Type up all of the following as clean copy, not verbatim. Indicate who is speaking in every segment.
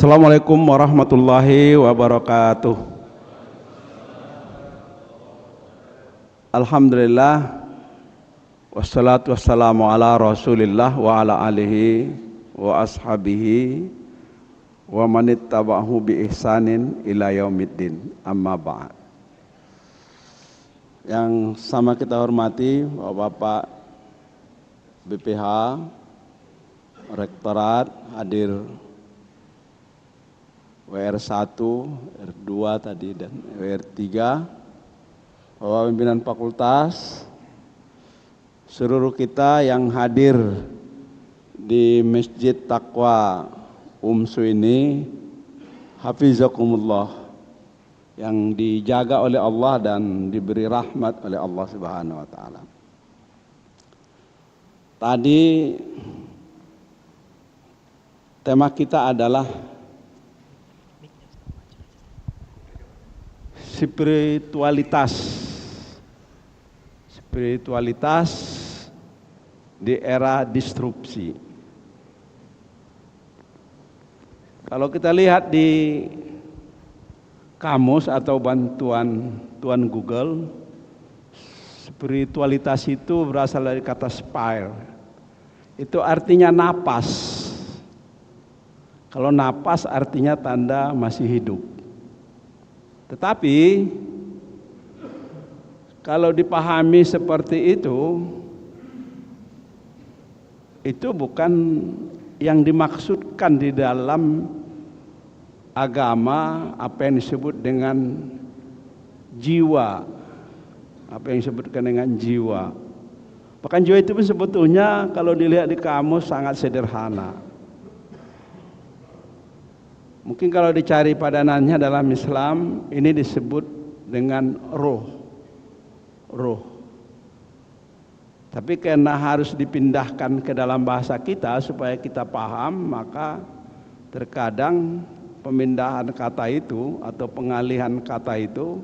Speaker 1: Assalamualaikum warahmatullahi wabarakatuh. Alhamdulillah, wassalatu wassalamu ala rasulillah wa ala alihi wa ashabihi wa manittaba'ahu bi ihsanin ila yaumiddin, amma ba'd. Yang sama kita hormati Bapak BPH, Rektorat, hadir WR1, R2 tadi dan WR3, Bapak pimpinan fakultas, seluruh kita yang hadir di Masjid Taqwa UMSU ini, hafizakumullah, yang dijaga oleh Allah dan diberi rahmat oleh Allah Subhanahu wa taala. Tadi tema kita adalah spiritualitas di era disrupsi. Kalau kita lihat di kamus atau bantuan Tuan Google, spiritualitas itu berasal dari kata spire. Itu artinya napas. Kalau napas artinya tanda masih hidup. Tetapi kalau dipahami seperti itu bukan yang dimaksudkan di dalam agama, apa yang disebut dengan jiwa, apa yang disebutkan dengan jiwa. Bahkan jiwa itu sebetulnya kalau dilihat di kamus sangat sederhana. Mungkin kalau dicari padanannya dalam Islam, ini disebut dengan roh. Tapi karena harus dipindahkan ke dalam bahasa kita supaya kita paham, maka terkadang pemindahan kata itu atau pengalihan kata itu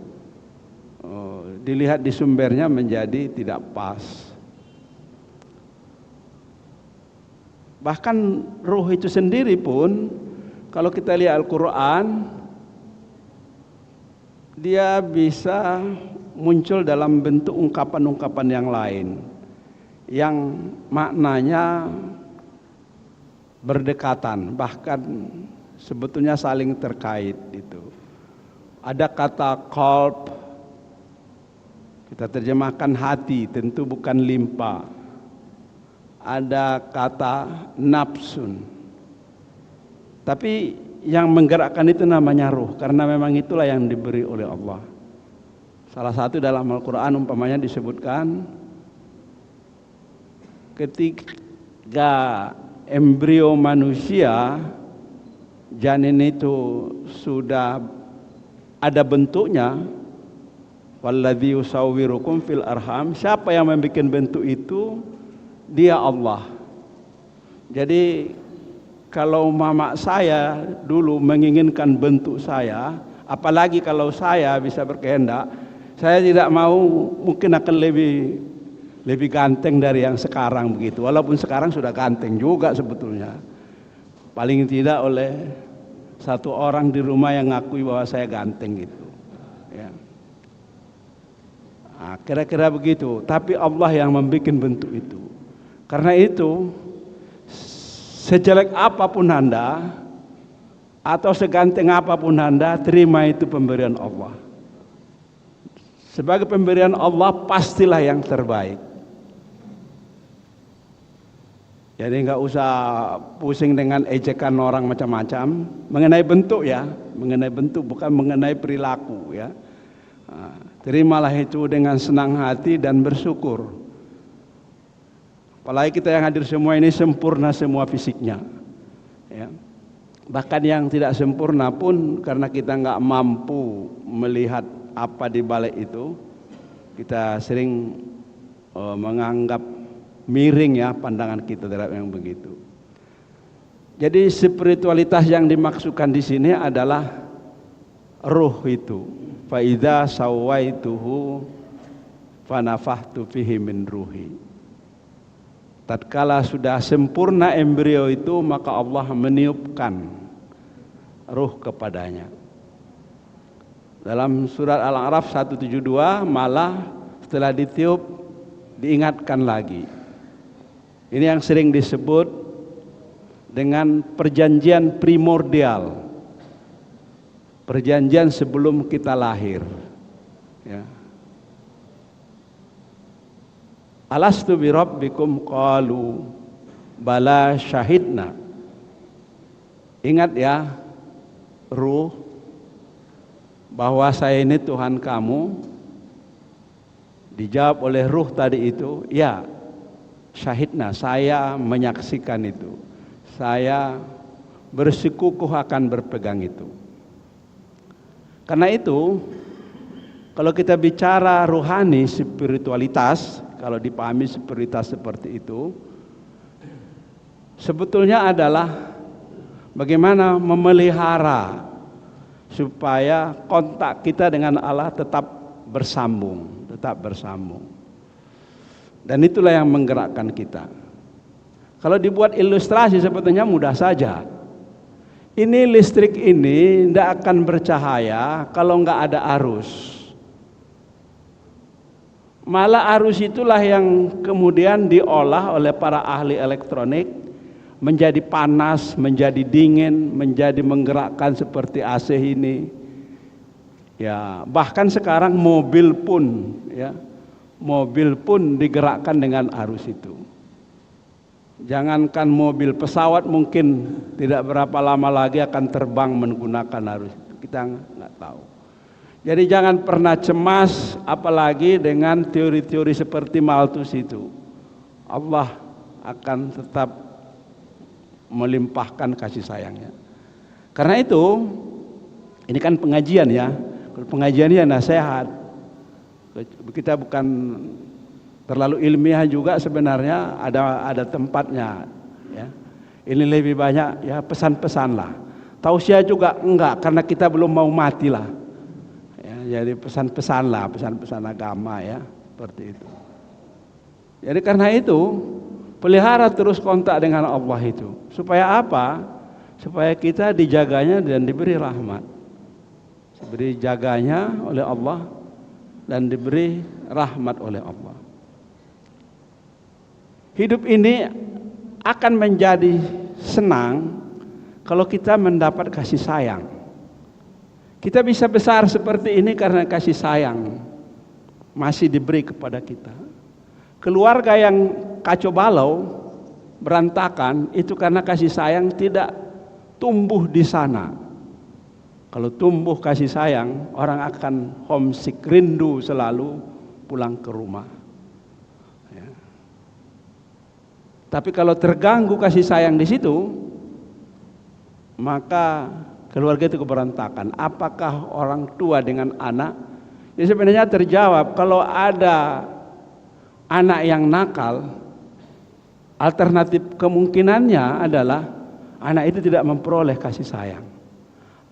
Speaker 1: dilihat di sumbernya menjadi tidak pas. Bahkan roh itu sendiri pun, kalau kita lihat Al-Quran, dia bisa muncul dalam bentuk ungkapan-ungkapan yang lain, yang maknanya berdekatan, bahkan sebetulnya saling terkait. Itu ada kata qalb, kita terjemahkan hati, tentu bukan limpa. Ada kata nafsun, tapi yang menggerakkan itu namanya ruh, karena memang itulah yang diberi oleh Allah. Salah satu dalam Al-Quran umpamanya disebutkan ketika embrio manusia, janin itu sudah ada bentuknya, walladzi yusawwirukum fil arham, siapa yang membuat bentuk itu? Dia Allah. Jadi kalau mama saya dulu menginginkan bentuk saya, apalagi kalau saya bisa berkehendak, saya tidak mau, mungkin akan lebih ganteng dari yang sekarang begitu. Walaupun sekarang sudah ganteng juga sebetulnya. Paling tidak oleh satu orang di rumah yang ngakui bahwa saya ganteng gitu. Ya. Nah, kira-kira begitu. Tapi Allah yang membuat bentuk itu. Karena itu, sejelek apapun Anda atau seganteng apapun Anda, terima itu pemberian Allah. Sebagai pemberian Allah, pastilah yang terbaik. Jadi nggak usah pusing dengan ejekan orang macam-macam mengenai bentuk ya, mengenai bentuk bukan mengenai perilaku ya. Nah, terimalah itu dengan senang hati dan bersyukur. Apalagi kita yang hadir semua ini sempurna semua fisiknya, ya. Bahkan yang tidak sempurna pun karena kita nggak mampu melihat apa di balik itu, kita sering menganggap miring ya pandangan kita terhadap yang begitu. Jadi spiritualitas yang dimaksudkan di sini adalah ruh itu. Fa idza sawaituhu fanafahtu fihi min ruhi. Tatkala sudah sempurna embrio itu, maka Allah meniupkan ruh kepadanya. Dalam surat Al-A'raf 172 malah setelah ditiup diingatkan lagi. Ini yang sering disebut dengan perjanjian primordial, perjanjian sebelum kita lahir, ya. Alastu bi rabbikum qalu bala syahidna. Ingat ya, ruh, bahwa saya ini Tuhan kamu. Dijawab oleh ruh tadi itu, ya, syahidna, saya menyaksikan itu, saya bersikukuh akan berpegang itu. Karena itu, kalau kita bicara rohani, spiritualitas, kalau dipahami spiritualitas seperti itu, sebetulnya adalah bagaimana memelihara supaya kontak kita dengan Allah tetap bersambung. Dan itulah yang menggerakkan kita. Kalau dibuat ilustrasi sebetulnya mudah saja. Ini listrik ini tidak akan bercahaya kalau nggak ada arus. Malah arus itulah yang kemudian diolah oleh para ahli elektronik menjadi panas, menjadi dingin, menjadi menggerakkan seperti AC ini. Ya, bahkan sekarang mobil pun digerakkan dengan arus itu. Jangankan mobil, pesawat mungkin tidak berapa lama lagi akan terbang menggunakan arus itu. Kita nggak tahu. Jadi jangan pernah cemas, apalagi dengan teori-teori seperti Malthus itu. Allah akan tetap melimpahkan kasih sayangnya. Karena itu, ini kan pengajian ya. Kalau pengajian ini nasihat. Kita bukan terlalu ilmiah juga sebenarnya, ada tempatnya. Ya. Ini lebih banyak ya pesan-pesan lah. Tausiah juga enggak, karena kita belum mau mati lah. Ya, jadi pesan-pesan lah, pesan-pesan agama ya, seperti itu. Jadi karena itu, pelihara terus kontak dengan Allah itu. Supaya apa? Supaya kita dijaganya dan diberi rahmat. Diberi jaganya oleh Allah dan diberi rahmat oleh Allah. Hidup ini akan menjadi senang kalau kita mendapat kasih sayang. Kita bisa besar seperti ini karena kasih sayang masih diberi kepada kita. Keluarga yang kacau balau, berantakan, itu karena kasih sayang tidak tumbuh di sana. Kalau tumbuh kasih sayang, orang akan homesick, rindu selalu pulang ke rumah. Ya. Tapi kalau terganggu kasih sayang di situ, maka keluarga itu keberantakan. Apakah orang tua dengan anak? Ya sebenarnya terjawab, kalau ada anak yang nakal, alternatif kemungkinannya adalah anak itu tidak memperoleh kasih sayang.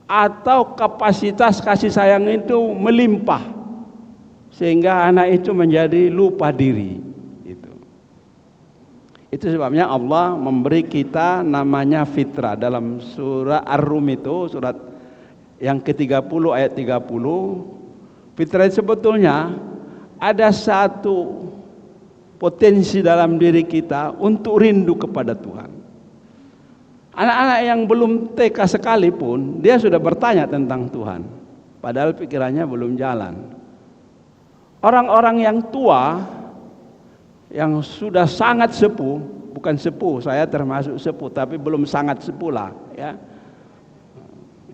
Speaker 1: Atau kapasitas kasih sayang itu melimpah sehingga anak itu menjadi lupa diri. Itu sebabnya Allah memberi kita namanya fitrah. Dalam surah Ar-Rum itu, surat yang ke-30 ayat 30, fitrah itu sebetulnya ada satu potensi dalam diri kita untuk rindu kepada Tuhan. Anak-anak yang belum TK sekalipun, dia sudah bertanya tentang Tuhan, padahal pikirannya belum jalan. Orang-orang yang tua, yang sudah sangat sepuh, bukan sepuh, saya termasuk sepuh, tapi belum sangat sepuh lah, ya.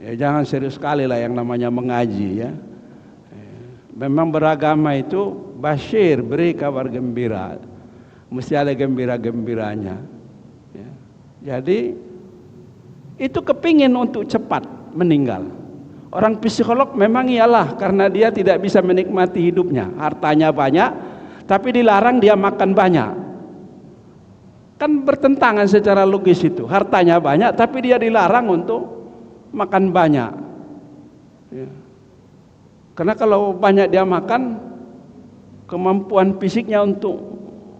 Speaker 1: Ya jangan serius sekali lah yang namanya mengaji, ya. Memang beragama itu basyir, beri kabar gembira, mesti ada gembira-gembiranya. Ya. Jadi itu kepingin untuk cepat meninggal. Orang psikolog memang iyalah karena dia tidak bisa menikmati hidupnya. Hartanya banyak, tapi dilarang dia makan banyak. Kan bertentangan secara logis itu. Hartanya banyak, tapi dia dilarang untuk makan banyak. Ya. Karena kalau banyak dia makan, kemampuan fisiknya untuk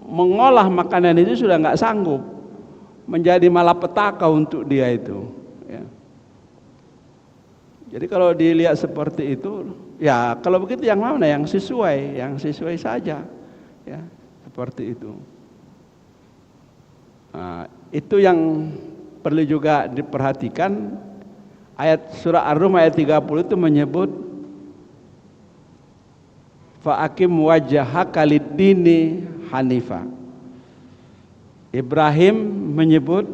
Speaker 1: mengolah makanan itu sudah nggak sanggup. Menjadi malapetaka untuk dia itu, ya. Jadi kalau dilihat seperti itu, ya kalau begitu yang mana yang sesuai saja, ya seperti itu. Nah, itu yang perlu juga diperhatikan. Ayat surah Ar-Rum ayat 30 itu menyebut fa'akim wajhaka lid-dini hanifa. Ibrahim menyebut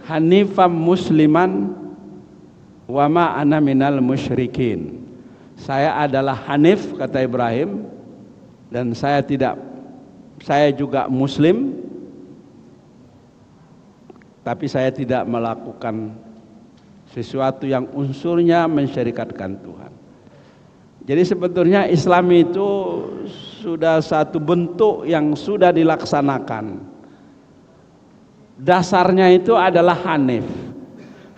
Speaker 1: hanifam musliman wa ma ana minal musyrikin. Saya adalah hanif, kata Ibrahim, dan saya juga muslim, tapi saya tidak melakukan sesuatu yang unsurnya mensyirikatkan Tuhan. Jadi sebetulnya Islam itu sudah satu bentuk yang sudah dilaksanakan. Dasarnya itu adalah hanif.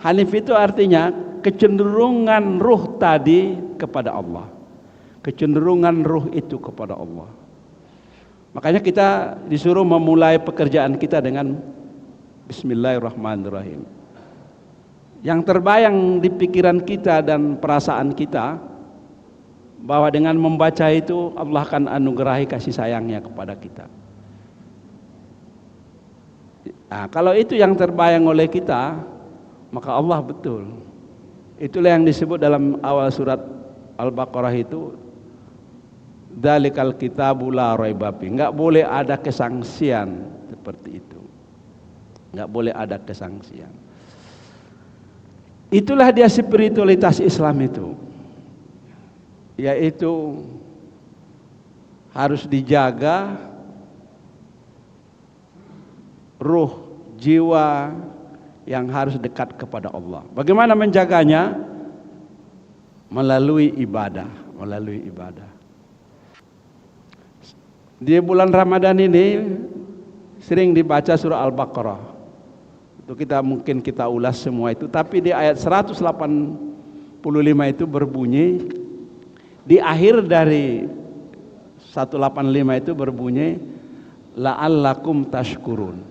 Speaker 1: Hanif itu artinya kecenderungan ruh tadi kepada Allah. Kecenderungan ruh itu kepada Allah. Makanya kita disuruh memulai pekerjaan kita dengan Bismillahirrahmanirrahim. Yang terbayang di pikiran kita dan perasaan kita, bahwa dengan membaca itu Allah akan anugerahi kasih sayangnya kepada kita. Nah, kalau itu yang terbayang oleh kita, maka Allah betul. Itulah yang disebut dalam awal surat Al-Baqarah itu, dzalikal kitabu la raiba fi. Enggak boleh ada kesangsian seperti itu. Enggak boleh ada kesangsian. Itulah dia spiritualitas Islam itu, yaitu harus dijaga ruh, jiwa yang harus dekat kepada Allah. Bagaimana menjaganya? Melalui ibadah. Di bulan Ramadan ini sering dibaca surah Al-Baqarah. Mungkin kita ulas semua itu, tapi di ayat 185 itu berbunyi, di akhir dari 185 itu berbunyi la'allakum tashkurun.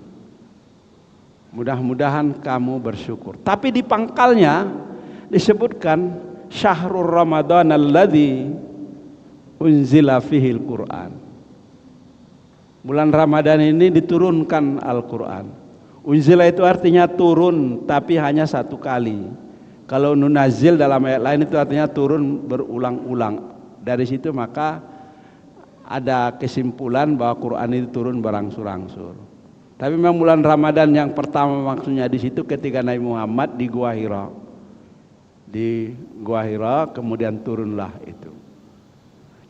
Speaker 1: Mudah-mudahan kamu bersyukur. Tapi di pangkalnya disebutkan syahrul ramadhan alladzi unzila fihil Qur'an. Bulan Ramadan ini diturunkan Al-Qur'an. Unzila itu artinya turun, tapi hanya satu kali. Kalau nunazil dalam ayat lain itu artinya turun berulang-ulang. Dari situ maka ada kesimpulan bahwa Quran itu turun berangsur-angsur. Tapi memang bulan Ramadan yang pertama maksudnya di situ ketika Nabi Muhammad di Gua Hira. Di Gua Hira kemudian turunlah itu.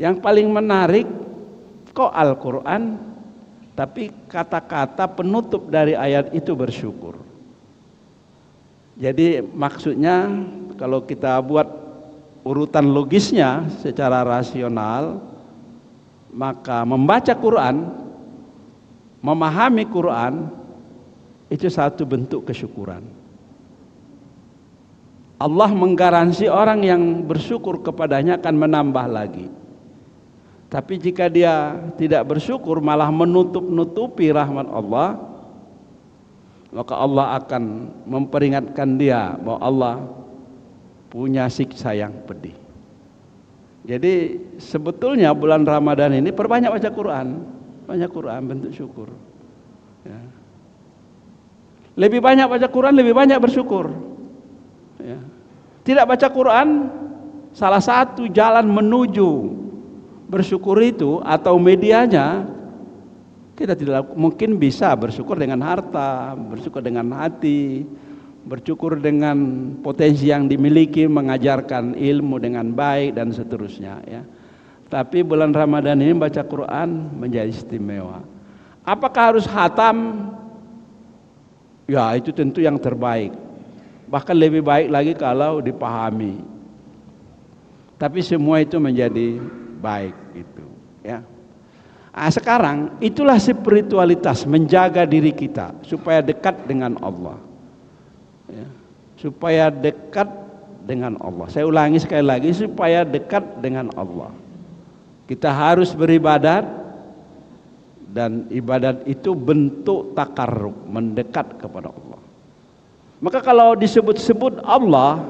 Speaker 1: Yang paling menarik kok Al-Quran, tapi kata-kata penutup dari ayat itu bersyukur. Jadi maksudnya kalau kita buat urutan logisnya secara rasional, maka membaca Quran, memahami Quran itu satu bentuk kesyukuran. Allah menggaransi orang yang bersyukur kepadanya akan menambah lagi. Tapi jika dia tidak bersyukur malah menutup-nutupi rahmat Allah, maka Allah akan memperingatkan dia bahwa Allah punya siksa yang pedih. Jadi sebetulnya bulan Ramadan ini perbanyak baca Quran, banyak Quran bentuk syukur. Ya. Lebih banyak baca Quran, lebih banyak bersyukur. Ya. Tidak baca Quran, salah satu jalan menuju bersyukur itu atau medianya, kita tidak mungkin bisa bersyukur dengan harta, bersyukur dengan hati, bersyukur dengan potensi yang dimiliki, mengajarkan ilmu dengan baik dan seterusnya ya. Tapi bulan Ramadan ini baca Quran menjadi istimewa. Apakah harus khatam? Ya itu tentu yang terbaik. Bahkan lebih baik lagi kalau dipahami. Tapi semua itu menjadi baik itu ya. Nah, sekarang itulah spiritualitas, menjaga diri kita supaya dekat dengan Allah ya. Supaya dekat dengan Allah. Saya ulangi sekali lagi, supaya dekat dengan Allah kita harus beribadat, dan ibadat itu bentuk takarrub, mendekat kepada Allah. Maka kalau disebut-sebut Allah,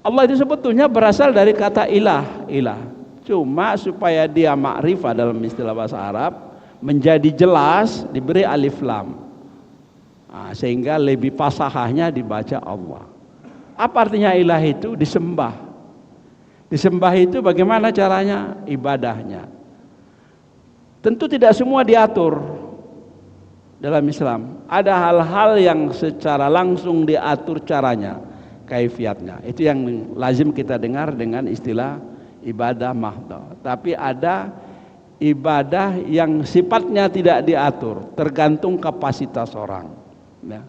Speaker 1: Allah itu sebetulnya berasal dari kata ilah, ilah. Cuma supaya dia ma'rifah dalam istilah bahasa Arab menjadi jelas diberi alif lam. Nah, sehingga lebih fasahahnya dibaca Allah. Apa artinya ilah itu? Disembah. Disembah itu bagaimana caranya? Ibadahnya. Tentu tidak semua diatur dalam Islam. Ada hal-hal yang secara langsung diatur caranya, kaifiatnya. Itu yang lazim kita dengar dengan istilah ibadah mahdhah. Tapi ada ibadah yang sifatnya tidak diatur, tergantung kapasitas orang. Ya.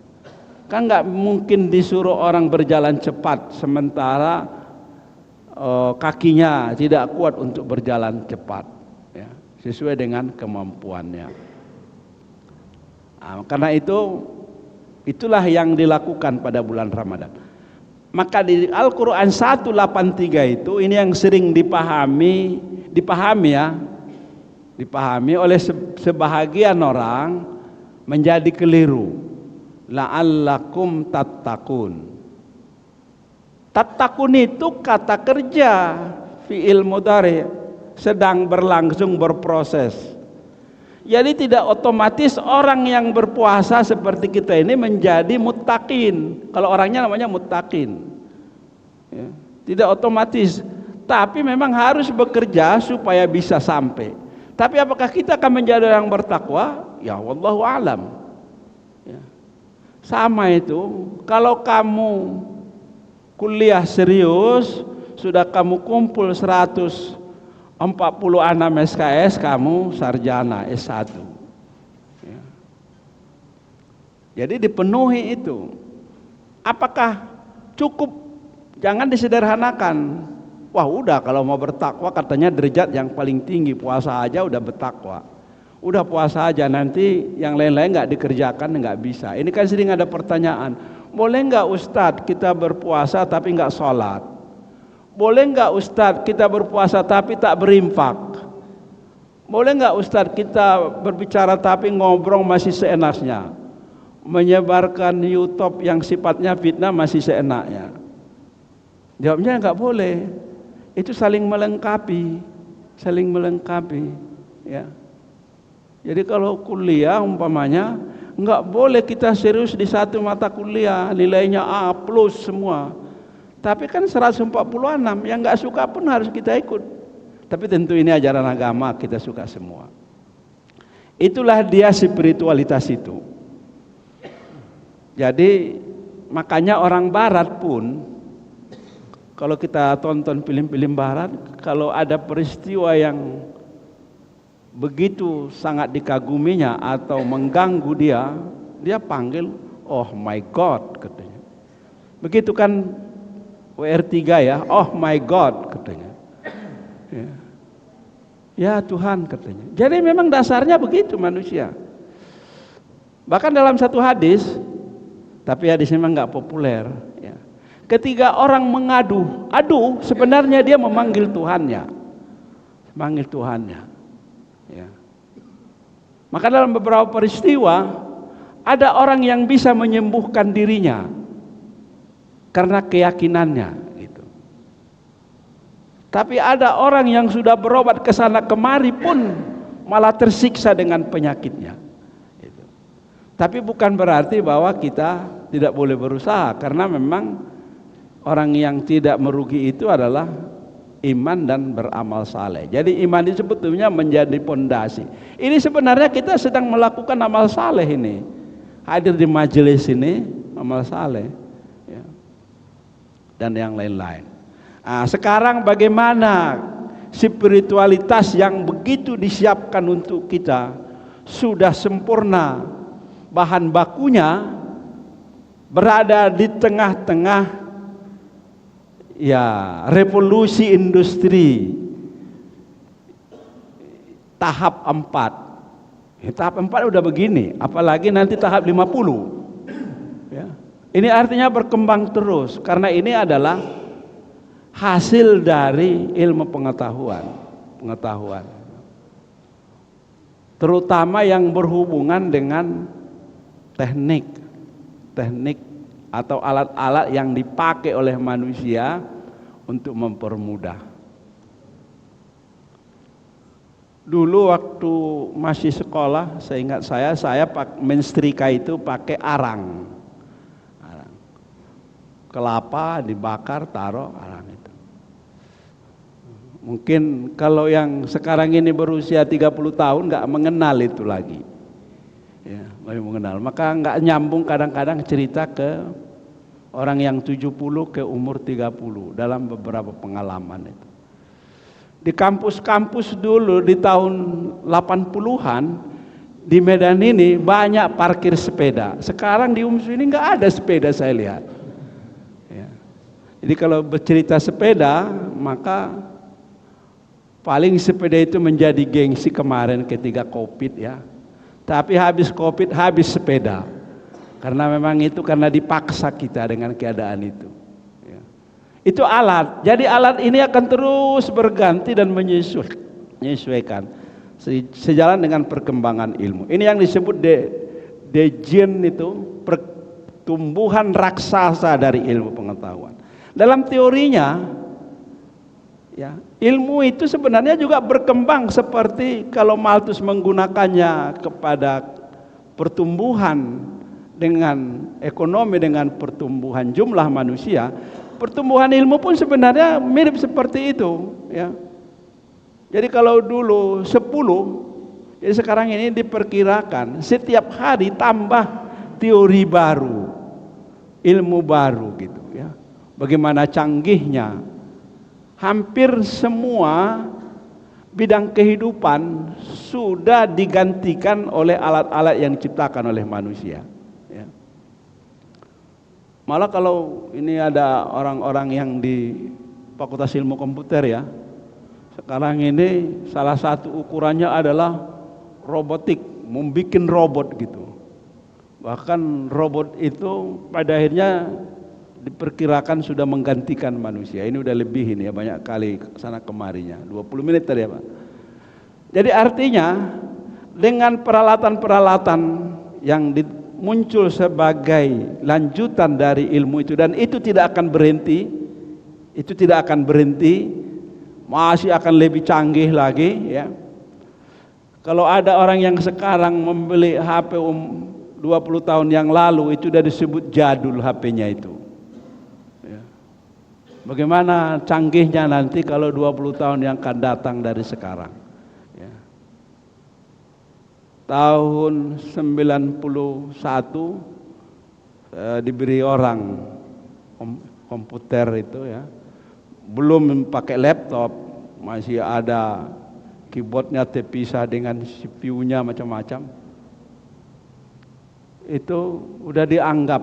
Speaker 1: Kan nggak mungkin disuruh orang berjalan cepat sementara kakinya tidak kuat untuk berjalan cepat, ya, sesuai dengan kemampuannya. Nah, karena itulah yang dilakukan pada bulan Ramadan. Maka di Al-Quran 183 itu ini yang sering dipahami oleh sebahagian orang menjadi keliru. La'allakum tattaqun. Tattaqun itu kata kerja fi'il mudhari, sedang berlangsung, berproses. Jadi tidak otomatis orang yang berpuasa seperti kita ini menjadi muttaqin. Kalau orangnya namanya muttaqin, ya, tidak otomatis. Tapi memang harus bekerja supaya bisa sampai. Tapi apakah kita akan menjadi orang bertakwa? Ya wallahu alam. Ya. Sama itu. Kalau kamu kuliah serius, sudah kamu kumpul 146 SKS, kamu sarjana S1. Ya. Jadi dipenuhi itu. Apakah cukup? Jangan disederhanakan. Wah udah kalau mau bertakwa katanya derajat yang paling tinggi puasa aja udah bertakwa. Udah puasa aja, nanti yang lain-lain nggak dikerjakan, nggak bisa. Ini kan sering ada pertanyaan, boleh nggak Ustadz kita berpuasa tapi nggak sholat? Boleh nggak Ustadz kita berpuasa tapi tak berinfak? Boleh nggak Ustadz kita berbicara tapi ngobrol masih seenaknya? Menyebarkan YouTube yang sifatnya fitnah masih seenaknya? Jawabnya nggak boleh. Itu saling melengkapi, ya. Jadi kalau kuliah umpamanya nggak boleh kita serius di satu mata kuliah nilainya A plus semua. Tapi kan 146 yang nggak suka pun harus kita ikut. Tapi tentu ini ajaran agama, kita suka semua. Itulah dia spiritualitas itu. Jadi makanya orang barat pun, kalau kita tonton film-film barat, kalau ada peristiwa yang begitu sangat dikaguminya atau mengganggu dia panggil, oh my God katanya. Begitu kan WR3 ya, oh my God katanya. Ya Tuhan katanya. Jadi memang dasarnya begitu manusia. Bahkan dalam satu hadis, tapi hadis memang nggak populer. Ya. Ketika orang mengadu, sebenarnya dia memanggil Tuhannya, Ya. Maka dalam beberapa peristiwa ada orang yang bisa menyembuhkan dirinya karena keyakinannya, gitu. Tapi ada orang yang sudah berobat ke sana kemari pun malah tersiksa dengan penyakitnya. Gitu. Tapi bukan berarti bahwa kita tidak boleh berusaha, karena memang orang yang tidak merugi itu adalah iman dan beramal saleh. Jadi iman itu sebetulnya menjadi pondasi. Ini sebenarnya kita sedang melakukan amal saleh ini. Hadir di majelis ini amal saleh, ya. Dan yang lain-lain. Nah, sekarang bagaimana spiritualitas yang begitu disiapkan untuk kita sudah sempurna, bahan bakunya berada di tengah-tengah ya revolusi industri tahap 4. Tahap 4 udah begini, apalagi nanti tahap 50. Ya. Ini artinya berkembang terus, karena ini adalah hasil dari ilmu pengetahuan. Terutama yang berhubungan dengan teknik atau alat-alat yang dipakai oleh manusia untuk mempermudah. Dulu waktu masih sekolah, saya ingat saya menstrika itu pakai arang. Kelapa dibakar, taruh arang itu. Mungkin kalau yang sekarang ini berusia 30 tahun nggak mengenal itu lagi. Ya, baru mengenal. Maka nggak nyambung kadang-kadang cerita ke orang yang 70 ke umur 30 dalam beberapa pengalaman itu. Di kampus-kampus dulu di tahun 80-an di Medan ini banyak parkir sepeda. Sekarang di UMSU ini nggak ada sepeda saya lihat. Ya. Jadi kalau bercerita sepeda, maka paling sepeda itu menjadi gengsi kemarin ketika Covid ya. Tapi habis Covid habis sepeda. Karena memang itu karena dipaksa kita dengan keadaan itu. Ya. Itu alat. Jadi alat ini akan terus berganti dan menyesuaikan sejalan dengan perkembangan ilmu. Ini yang disebut degen itu pertumbuhan raksasa dari ilmu pengetahuan. Dalam teorinya, ya, ilmu itu sebenarnya juga berkembang seperti kalau Malthus menggunakannya kepada pertumbuhan dengan ekonomi, dengan pertumbuhan jumlah manusia, pertumbuhan ilmu pun sebenarnya mirip seperti itu, ya. Jadi kalau dulu 10, jadi sekarang ini diperkirakan setiap hari tambah teori baru, ilmu baru gitu, ya. Bagaimana canggihnya. Hampir semua bidang kehidupan sudah digantikan oleh alat-alat yang diciptakan oleh manusia. Ya. Malah kalau ini ada orang-orang yang di Fakultas Ilmu Komputer ya, sekarang ini salah satu ukurannya adalah robotik, membuat robot gitu. Bahkan robot itu pada akhirnya diperkirakan sudah menggantikan manusia. Ini udah lebih ini ya, banyak kali sana kemarinya. 20 menit tadi ya Pak. Jadi artinya dengan peralatan-peralatan yang muncul sebagai lanjutan dari ilmu itu, dan itu tidak akan berhenti, masih akan lebih canggih lagi ya. Kalau ada orang yang sekarang membeli HP 20 tahun yang lalu, itu sudah disebut jadul HP-nya itu. Bagaimana canggihnya nanti kalau 20 tahun yang akan datang dari sekarang ya. Tahun 91 diberi orang komputer itu ya, belum pakai laptop, masih ada keyboardnya terpisah dengan CPU-nya macam-macam. Itu udah dianggap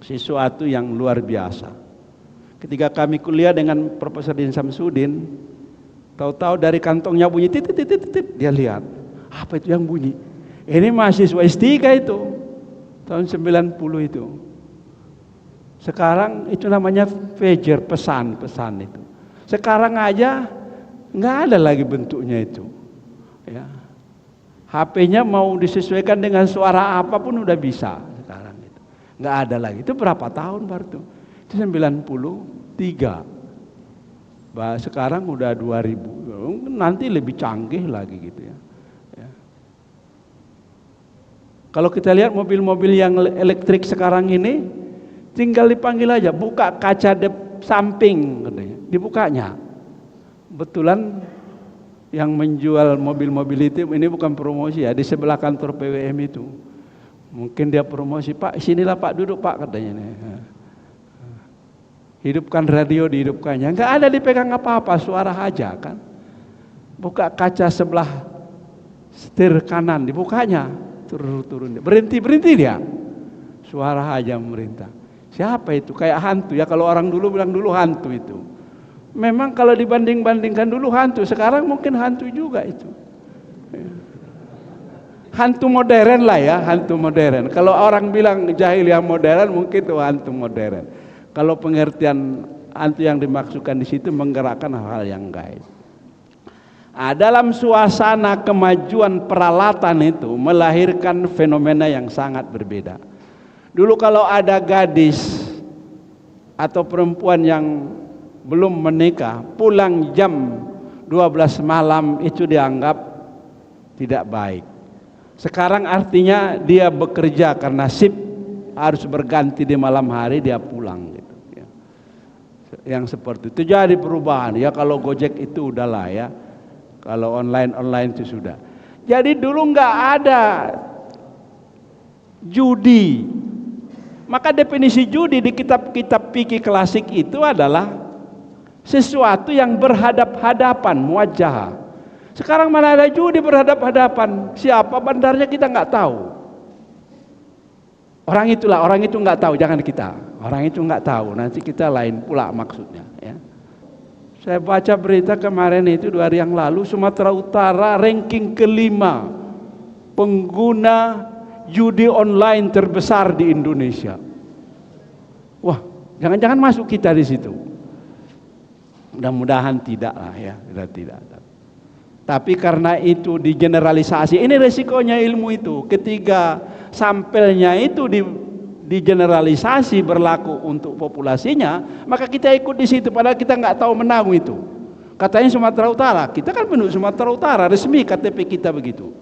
Speaker 1: sesuatu yang luar biasa. Ketika kami kuliah dengan Profesor Din Samsudin, tahu-tahu dari kantongnya bunyi titit, dia lihat, apa itu yang bunyi? Ini mahasiswa S3 itu, tahun 90 itu. Sekarang itu namanya pager, pesan itu. Sekarang aja nggak ada lagi bentuknya itu. Ya. HP-nya mau disesuaikan dengan suara apapun udah bisa sekarang itu. Nggak ada lagi. Itu berapa tahun baru itu? Itu 93. Sekarang udah 2000. Nanti lebih canggih lagi gitu ya. Ya. Kalau kita lihat mobil-mobil yang elektrik sekarang ini, tinggal dipanggil aja, buka kaca samping katanya, dibukanya. Betulan yang menjual mobil-mobil itu, ini bukan promosi ya, di sebelah kantor PWM itu. Mungkin dia promosi, Pak sinilah Pak, duduk Pak katanya nih. Hidupkan radio, dihidupkannya. Enggak ada dipegang apa-apa, suara aja kan. Buka kaca sebelah setir kanan, dibukanya, turun. Berhenti dia. Suara aja memerintah. Siapa itu? Kayak hantu ya, kalau orang dulu bilang dulu hantu itu. Memang kalau dibanding-bandingkan dulu hantu, sekarang mungkin hantu juga itu. Hantu modern lah ya, hantu modern. Kalau orang bilang jahiliyah modern, mungkin itu hantu modern. Kalau pengertian hantu yang dimaksudkan di situ menggerakkan hal-hal yang gaib. Dalam suasana kemajuan peralatan itu melahirkan fenomena yang sangat berbeda. Dulu kalau ada gadis atau perempuan yang belum menikah, pulang jam 12 malam itu dianggap tidak baik. Sekarang artinya dia bekerja karena shift harus berganti di malam hari, dia pulang gitu ya. Yang seperti itu jadi perubahan ya. Kalau Gojek itu udahlah ya, kalau online itu sudah. Jadi dulu nggak ada judi. Maka definisi judi di kitab-kitab fikih klasik itu adalah sesuatu yang berhadap-hadapan, muwajjah. Sekarang mana ada judi berhadap-hadapan? Siapa bandarnya kita nggak tahu. Orang itu nggak tahu, jangan kita. Orang itu nggak tahu, nanti kita lain pula maksudnya. Ya. Saya baca berita kemarin itu 2 hari yang lalu, Sumatera Utara ranking kelima pengguna judi online terbesar di Indonesia. Wah, jangan-jangan masuk kita di situ. Mudah-mudahan tidak lah ya, tidak. Tapi karena itu digeneralisasi, ini resikonya ilmu itu. Ketika sampelnya itu digeneralisasi berlaku untuk populasinya, maka kita ikut di situ. Padahal kita nggak tahu menang itu. Katanya Sumatera Utara, kita kan penduduk Sumatera Utara, resmi KTP kita begitu.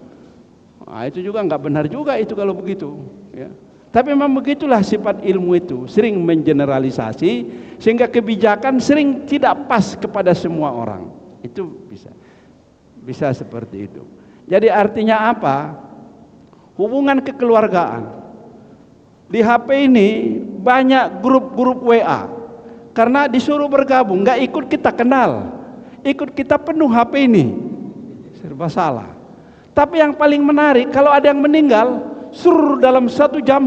Speaker 1: Nah, itu juga nggak benar juga itu kalau begitu. Ya. Tapi memang begitulah sifat ilmu itu, sering mengeneralisasi sehingga kebijakan sering tidak pas kepada semua orang. Itu bisa seperti itu. Jadi artinya apa? Hubungan kekeluargaan. Di HP ini banyak grup-grup WA. Karena disuruh bergabung, nggak ikut kita kenal, ikut kita penuh HP ini, serba salah. Tapi yang paling menarik, kalau ada yang meninggal, dalam 1 jam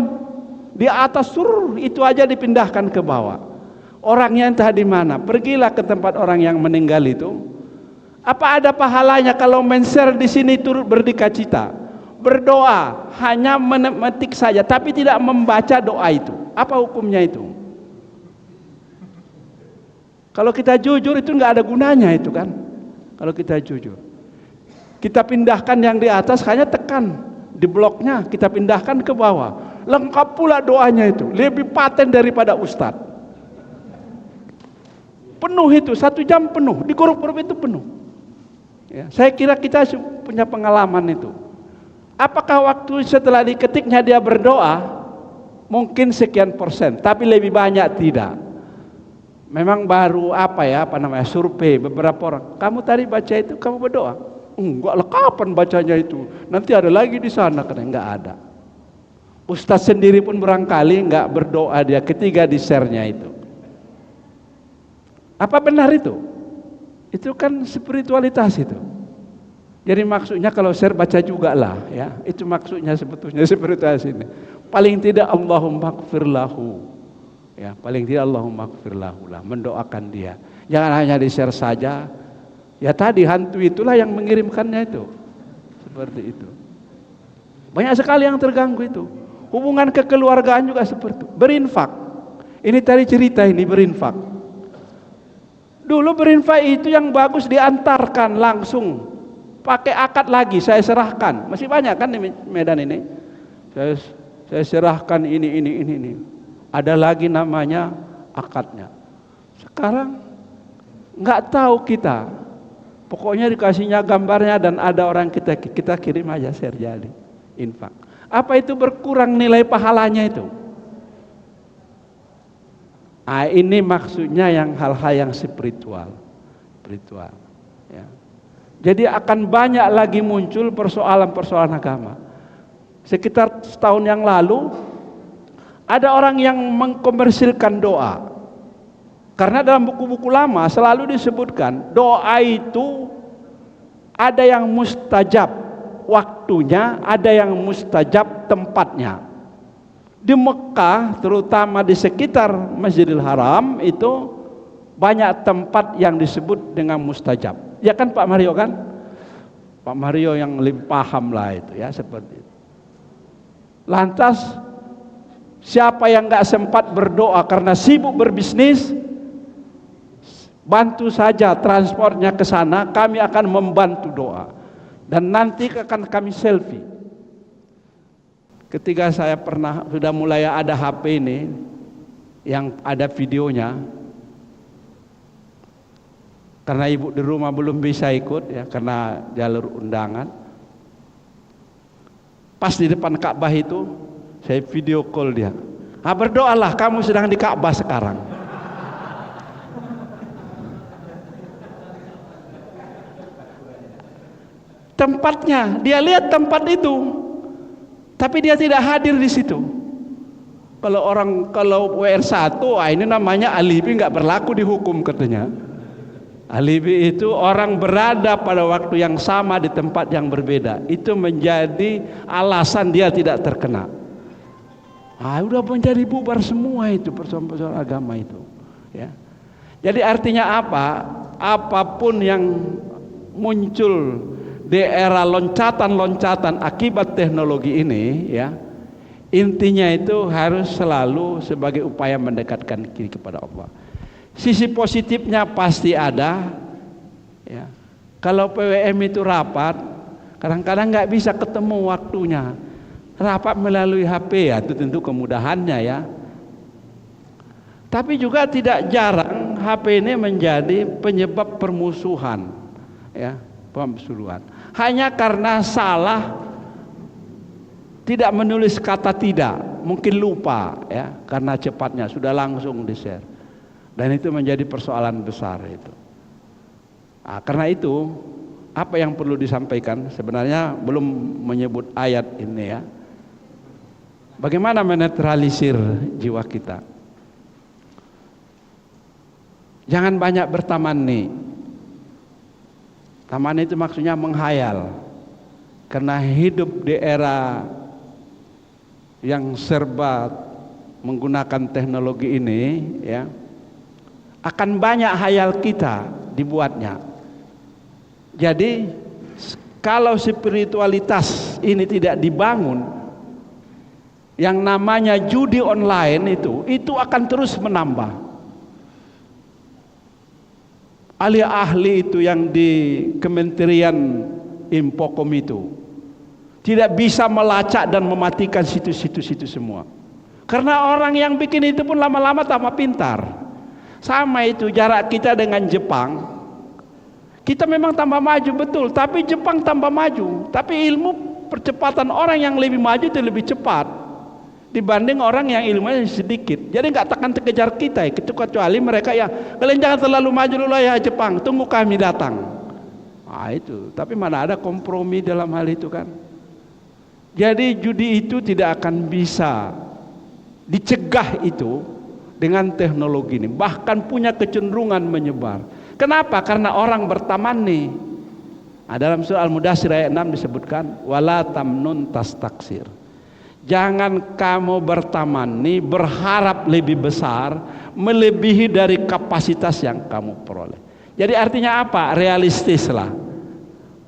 Speaker 1: di atas itu aja dipindahkan ke bawah. Orangnya entah di mana. Pergilah ke tempat orang yang meninggal itu. Apa ada pahalanya kalau men-share di sini turut berdukacita, berdoa, hanya memetik saja, tapi tidak membaca doa itu? Apa hukumnya itu? Kalau kita jujur itu nggak ada gunanya itu kan. Kalau kita jujur. Kita pindahkan yang di atas, hanya tekan di bloknya, kita pindahkan ke bawah. Lengkap pula doanya itu, lebih paten daripada ustadz. Penuh itu, 1 jam penuh, di grup-grup itu penuh. Ya, saya kira kita punya pengalaman itu. Apakah waktu setelah diketiknya dia berdoa? Mungkin sekian %, tapi lebih banyak tidak. Memang baru survei beberapa orang. Kamu tadi baca itu, kamu berdoa? Enggak, kapan bacanya itu? Nanti ada lagi di sana, karena enggak ada. Ustaz sendiri pun barangkali enggak berdoa dia ketika di share-nya itu. Apa benar itu? Itu kan spiritualitas itu. Jadi maksudnya kalau share baca juga lah ya. Itu maksudnya sebetulnya spiritualitas ini. Paling tidak Allahumma ighfir lahu. Ya, paling tidak Allahumma ighfir lahu lah, mendoakan dia. Jangan hanya di share saja. Ya tadi hantu itulah yang mengirimkannya itu. Seperti itu. Banyak sekali yang terganggu itu. Hubungan kekeluargaan juga seperti itu. Berinfak. Ini tadi cerita ini berinfak. Dulu berinfak itu yang bagus diantarkan langsung. Pakai akad lagi, saya serahkan. Masih banyak kan di Medan ini. Saya serahkan ini. Ada lagi namanya akadnya. Sekarang nggak tahu kita. Pokoknya dikasihnya gambarnya dan ada orang kita kirim aja share jadi infak. Apa itu berkurang nilai pahalanya itu? Ini maksudnya yang hal-hal yang spiritual. Ya. Jadi akan banyak lagi muncul persoalan-persoalan agama. Sekitar setahun yang lalu ada orang yang mengkomersilkan doa. Karena dalam buku-buku lama selalu disebutkan doa itu ada yang mustajab waktunya, ada yang mustajab tempatnya. Di Mekah, terutama di sekitar Masjidil Haram itu banyak tempat yang disebut dengan mustajab. Ya kan Pak Mario kan? Pak Mario yang lebih paham lah itu ya seperti itu. Lantas siapa yang nggak sempat berdoa karena sibuk berbisnis, bantu saja transportnya ke sana, kami akan membantu doa. Dan nanti akan kami selfie. Ketika saya sudah mulai ada HP ini yang ada videonya, karena ibu di rumah belum bisa ikut ya karena jalur undangan. Pas di depan Ka'bah itu saya video call dia. Berdoalah, kamu sedang di Ka'bah sekarang. Tempatnya, dia lihat tempat itu, tapi dia tidak hadir di situ. Kalau WR1, ini namanya alibi, nggak berlaku dihukum katanya. Alibi itu orang berada pada waktu yang sama di tempat yang berbeda. Itu menjadi alasan dia tidak terkena. Udah menjadi bubar semua itu persoalan-persoalan agama itu. Ya. Jadi artinya apa? Apapun yang muncul di era loncatan-loncatan akibat teknologi ini, ya, intinya itu harus selalu sebagai upaya mendekatkan diri kepada Allah. Sisi positifnya pasti ada, ya. Kalau PWM itu rapat, kadang-kadang nggak bisa ketemu waktunya. Rapat melalui HP ya, itu tentu kemudahannya ya. Tapi juga tidak jarang HP ini menjadi penyebab permusuhan, ya, permusuhan. Hanya karena salah tidak menulis kata tidak, mungkin lupa ya, karena cepatnya sudah langsung di-share. Dan itu menjadi persoalan besar itu. Karena itu apa yang perlu disampaikan sebenarnya belum menyebut ayat ini ya. Bagaimana menetralisir jiwa kita? Jangan banyak bertamanni. Tamanni itu maksudnya menghayal. Karena hidup di era yang serba menggunakan teknologi ini ya, akan banyak hayal kita dibuatnya. Jadi kalau spiritualitas ini tidak dibangun, yang namanya judi online itu akan terus menambah. Ahli-ahli itu yang di Kementerian Infokom itu tidak bisa melacak dan mematikan situs-situs itu semua. Karena orang yang bikin itu pun lama-lama tambah pintar. Sama itu jarak kita dengan Jepang. Kita memang tambah maju betul, tapi Jepang tambah maju. Tapi ilmu percepatan orang yang lebih maju itu lebih cepat dibanding orang yang ilmunya sedikit. Jadi nggak akan terkejar kita ya, kecuali mereka ya, kalian jangan terlalu maju dulu ya Jepang, tunggu kami datang. Itu. Tapi mana ada kompromi dalam hal itu kan? Jadi judi itu tidak akan bisa dicegah itu dengan teknologi ini, bahkan punya kecenderungan menyebar. Kenapa? Karena orang bertamanni. Dalam surah Al-Mudaththir ayat 6 disebutkan wala tamnun tastaksir. Jangan kamu bertamanni berharap lebih besar, melebihi dari kapasitas yang kamu peroleh. Jadi artinya apa? Realistislah.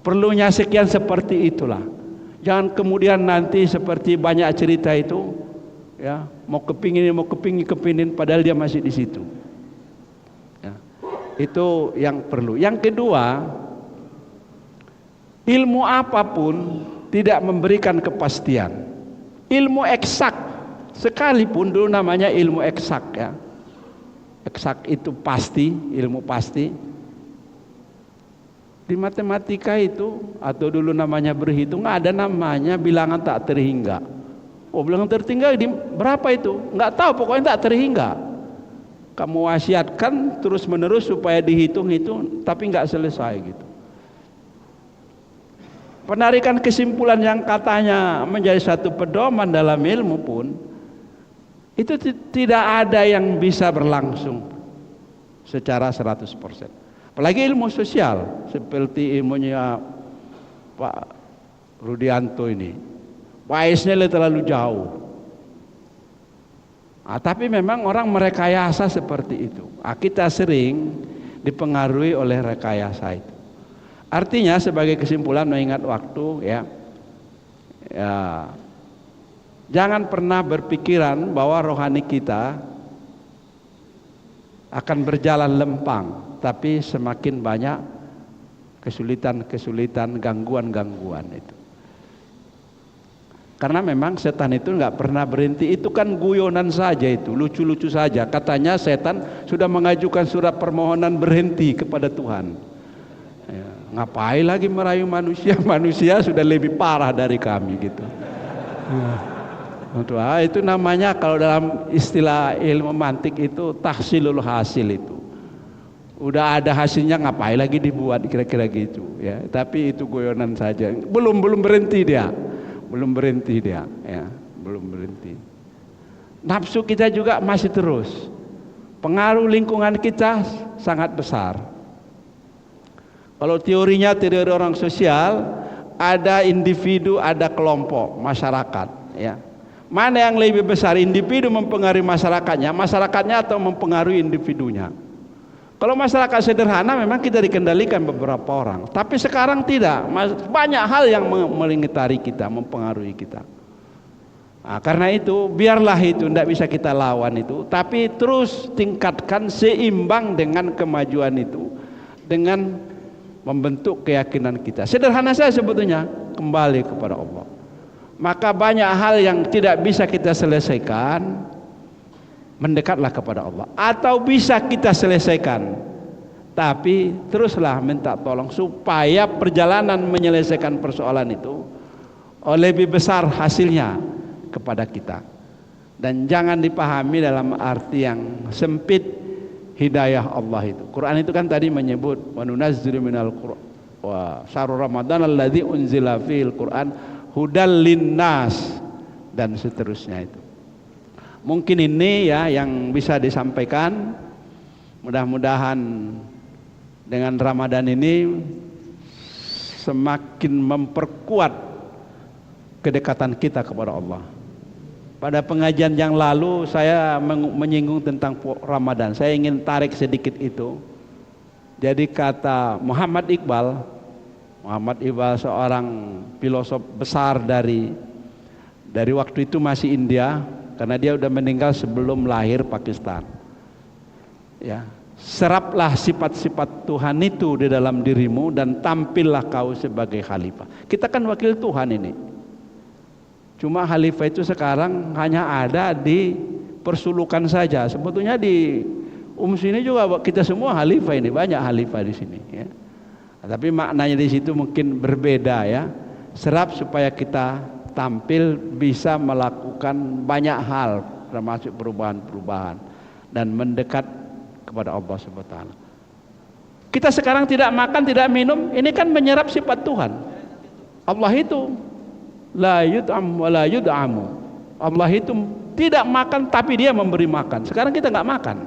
Speaker 1: Perlunya sekian seperti itulah. Jangan kemudian nanti seperti banyak cerita itu, ya, mau kepingin padahal dia masih di situ. Ya, itu yang perlu. Yang kedua, ilmu apapun tidak memberikan kepastian. Ilmu eksak sekalipun dulu namanya ilmu eksak ya. Eksak itu pasti, ilmu pasti. Di matematika itu atau dulu namanya berhitung ada namanya bilangan tak terhingga. Bilangan terhingga berapa itu? Enggak tahu, pokoknya tak terhingga. Kamu wasiatkan terus menerus supaya dihitung itu, tapi enggak selesai gitu. Penarikan kesimpulan yang katanya menjadi satu pedoman dalam ilmu pun itu tidak ada yang bisa berlangsung secara 100%. Apalagi ilmu sosial seperti ilmunya Pak Rudianto ini, biasnya terlalu jauh. Tapi memang orang merekayasa seperti itu. Kita sering dipengaruhi oleh rekayasa itu. Artinya sebagai kesimpulan mengingat waktu ya, jangan pernah berpikiran bahwa rohani kita akan berjalan lempang, tapi semakin banyak kesulitan-kesulitan, gangguan-gangguan itu. Karena memang setan itu nggak pernah berhenti. Itu kan guyonan saja, itu lucu-lucu saja. Katanya setan sudah mengajukan surat permohonan berhenti kepada Tuhan. Ya, ngapain lagi merayu manusia? Manusia sudah lebih parah dari kami gitu. Itu namanya kalau dalam istilah ilmu mantik itu tahsilul hasil itu. Udah ada hasilnya, ngapain lagi dibuat, kira-kira gitu ya. Tapi itu guyonan saja. Belum berhenti dia. Belum berhenti dia, ya, belum berhenti. Nafsu kita juga masih terus. Pengaruh lingkungan kita sangat besar. Kalau teori orang sosial, ada individu, ada kelompok, masyarakat, ya. Mana yang lebih besar, individu mempengaruhi masyarakatnya atau mempengaruhi individunya? Kalau masyarakat sederhana memang kita dikendalikan beberapa orang, tapi sekarang tidak. Banyak hal yang mengitari kita, mempengaruhi kita. Nah, karena itu biarlah itu tidak bisa kita lawan itu, tapi terus tingkatkan seimbang dengan kemajuan itu, dengan membentuk keyakinan kita. Sederhana saja sebetulnya, kembali kepada Allah. Maka banyak hal yang tidak bisa kita selesaikan, mendekatlah kepada Allah. Atau bisa kita selesaikan, tapi teruslah minta tolong supaya perjalanan menyelesaikan persoalan itu lebih besar hasilnya kepada kita. Dan jangan dipahami dalam arti yang sempit hidayah Allah itu. Quran itu kan tadi menyebut wa nunazzilu minal Qur'an wa syahrul Ramadan alladzi unzila fil Qur'an hudal linnas dan seterusnya itu. Mungkin ini ya yang bisa disampaikan. Mudah-mudahan dengan Ramadan ini semakin memperkuat kedekatan kita kepada Allah. Pada pengajian yang lalu saya menyinggung tentang Ramadan. Saya ingin tarik sedikit itu. Jadi kata Muhammad Iqbal seorang filosof besar dari waktu itu masih India, karena dia udah meninggal sebelum lahir Pakistan. Ya, seraplah sifat-sifat Tuhan itu di dalam dirimu dan tampillah kau sebagai khalifah. Kita kan wakil Tuhan ini. Cuma khalifah itu sekarang hanya ada di persulukan saja. Sebetulnya di sini juga kita semua khalifah ini, banyak khalifah di sini. Ya. Tapi maknanya di situ mungkin berbeda ya. Serap supaya kita tampil bisa melakukan banyak hal, termasuk perubahan-perubahan dan mendekat kepada Allah Subhanahu wa taala. Kita sekarang tidak makan, tidak minum, ini kan menyerap sifat Tuhan. Allah itu la yud'am wa la yud'amu. Allah itu tidak makan tapi dia memberi makan. Sekarang kita nggak makan.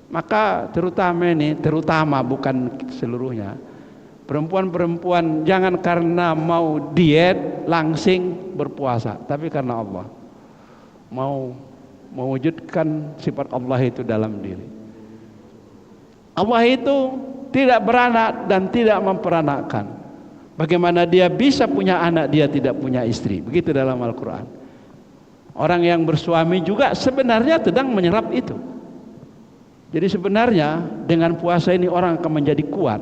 Speaker 1: Maka terutama bukan seluruhnya, perempuan-perempuan jangan karena mau diet langsing berpuasa, tapi karena Allah mau mewujudkan sifat Allah itu dalam diri. Allah itu tidak beranak dan tidak memperanakkan. Bagaimana dia bisa punya anak, dia tidak punya istri? Begitu dalam Al-Quran. Orang yang bersuami juga sebenarnya sedang menyerap itu. Jadi sebenarnya dengan puasa ini orang akan menjadi kuat.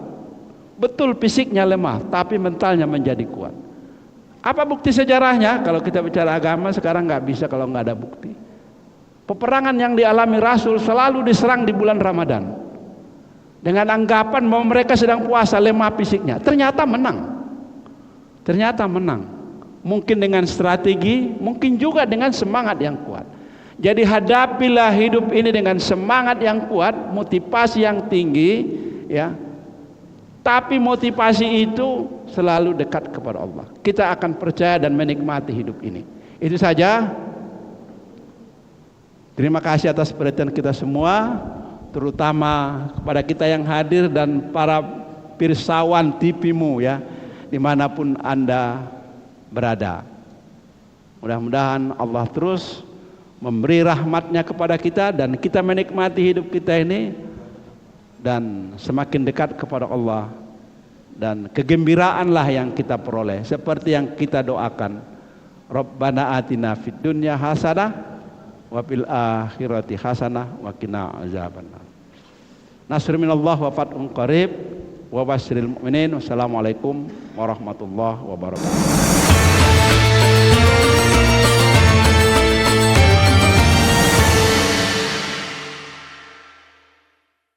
Speaker 1: Betul fisiknya lemah, tapi mentalnya menjadi kuat. Apa bukti sejarahnya? Kalau kita bicara agama sekarang nggak bisa kalau nggak ada bukti. Peperangan yang dialami Rasul selalu diserang di bulan Ramadan dengan anggapan bahwa mereka sedang puasa, lemah fisiknya. Ternyata menang. Mungkin dengan strategi, mungkin juga dengan semangat yang kuat. Jadi hadapilah hidup ini dengan semangat yang kuat, motivasi yang tinggi, ya. Tapi motivasi itu selalu dekat kepada Allah. Kita akan percaya dan menikmati hidup ini. Itu saja. Terima kasih atas perhatian kita semua, terutama kepada kita yang hadir dan para pirsawan TV-mu ya, dimanapun Anda berada. Mudah-mudahan Allah terus memberi rahmatnya kepada kita dan kita menikmati hidup kita ini dan semakin dekat kepada Allah, dan kegembiraanlah yang kita peroleh seperti yang kita doakan. Rabbana atina fid dunya hasanah wa fil akhirati hasanah wa qina azabannar. Nasrun minallah wa fathun qarib. wa basyiril mu'minin. Wassalamualaikum warahmatullahi wabarakatuh.